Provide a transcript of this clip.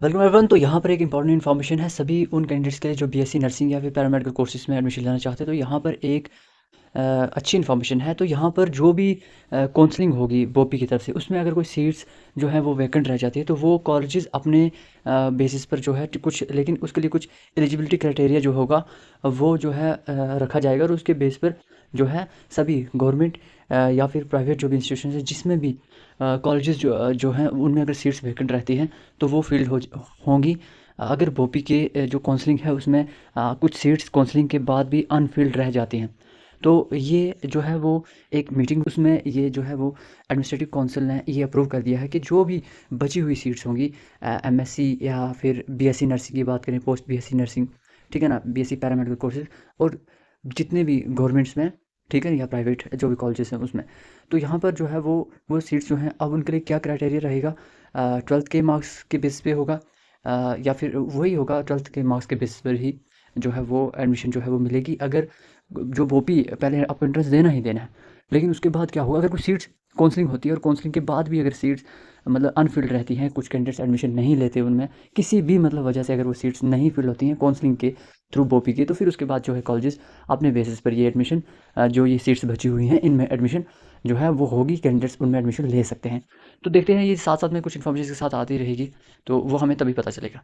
Welcome everyone. तो यहाँ पर एक इंपॉर्टेंट इन्फॉर्मेशन है सभी उन कैंडिडेट्स के लिए जो बीएससी नर्सिंग या फिर पैरामेडिकल कोर्सेज में एडमिशन लेना चाहते हैं। तो यहाँ पर एक अच्छी इन्फॉर्मेशन है। तो यहाँ पर जो भी काउंसलिंग होगी बोपी की तरफ से, उसमें अगर कोई सीट्स जो है वो वैकेंट रह जाती है तो वो कॉलेजेस अपने बेसिस पर जो है कुछ, लेकिन उसके लिए कुछ एलिजिबिलिटी क्राइटेरिया जो होगा वो जो है रखा जाएगा, और उसके बेस पर जो है सभी गवर्नमेंट या फिर प्राइवेट जो भी इंस्टीट्यूशन है जिसमें भी कॉलेजेस जो हैं उनमें अगर सीट्स वैकेंट रहती हैं तो वो फील्ड होंगी। अगर बोपी के जो काउंसलिंग है उसमें कुछ सीट्स काउंसलिंग के बाद भी अनफिल्ड रह जाती हैं, तो ये जो है वो एक मीटिंग, उसमें ये जो है वो एडमिनिस्ट्रेटिव काउंसिल ने ये अप्रूव कर दिया है कि जो भी बची हुई सीट्स होंगी एमएससी या फिर बीएससी नर्सिंग की बात करें, पोस्ट बीएससी नर्सिंग, ठीक है ना, बीएससी पैरामेडिकल कोर्सेज, और जितने भी गवर्नमेंट्स में, ठीक है, या प्राइवेट जो भी कॉलेजेस हैं उसमें, तो यहाँ पर जो है वो सीट्स जो हैं अब उनके लिए क्या क्राइटेरिया रहेगा, 12th के मार्क्स के बेस पे होगा, या फिर वही होगा 12th के मार्क्स के बेस पर ही जो है वो एडमिशन जो है वो मिलेगी। अगर जो बोपी पहले आपको एंट्रेंस देना ही देना है, लेकिन उसके बाद क्या होगा, अगर कुछ सीट्स काउंसलिंग होती है और काउंसलिंग के बाद भी अगर सीट्स मतलब अनफिल्ड रहती हैं, कुछ कैंडिडेट्स एडमिशन नहीं लेते उनमें, किसी भी मतलब वजह से अगर वो सीट्स नहीं फिल होती हैं काउंसलिंग के थ्रू बोपी के, तो फिर उसके बाद जो है कॉलेजेस अपने बेसिस पर ये एडमिशन, जो ये सीट्स बची हुई हैं इनमें एडमिशन जो है वो होगी, कैंडिडेट्स उनमें एडमिशन ले सकते हैं। तो देखते हैं, ये साथ साथ में कुछ इन्फॉर्मेशन के साथ आती रहेगी, तो वो हमें तभी पता चलेगा।